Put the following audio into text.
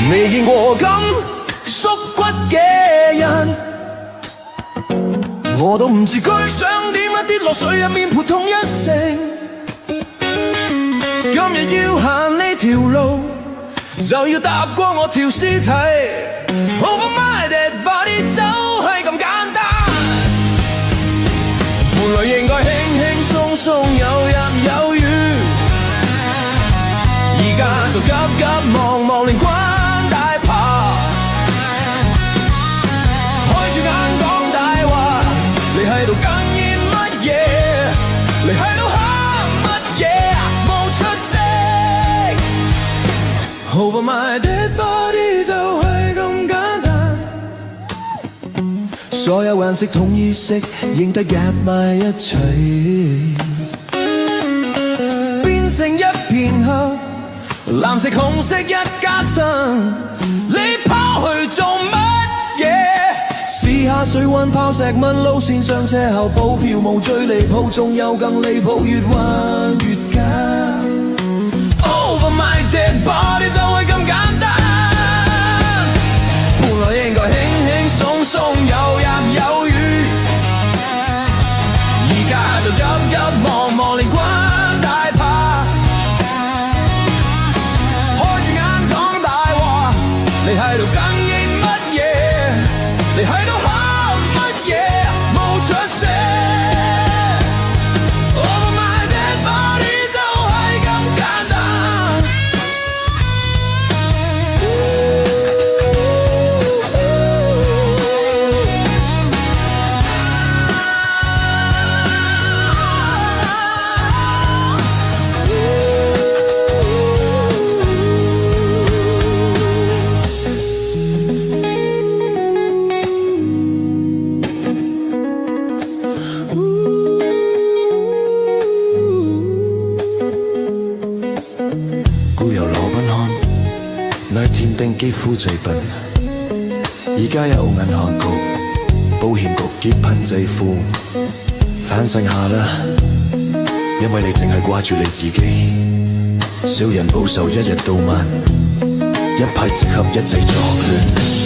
未見過咁縮骨嘅人，我都唔知佢想點啊！跌落水入面撲通一聲，今日要行呢條路，就要踏過我條屍體。Over my dead body 就係咁簡單，本來應該輕輕鬆鬆有入有餘，而家就急急忙忙連關大爬，開住眼講大話，你喺度哽咽乜嘢？你喺度喊乜嘢？冇出聲。Over my dead body 就係咁簡單，所有顏色統一色認得夾埋一齊，變成一片黑。藍色紅色一家親，你拋去做乜嘢？試下水溫拋石問路線，上車後補票無最離譜，仲有更離譜，越彎越假。Over my dead body 就係咁簡單，本來應該輕輕鬆鬆有入有餘，而家就急急忙忙連關大爬。你喺度哽咽乜嘢？你喺度喊乜嘢？冇出聲。Over my dead body 就係咁簡單。那天丁肌膚製品，而家有銀行局、保險局結噴制服，反省下啦，因為你淨係掛住你自己，小人報仇一日到晚，一拍即合一齊作亂。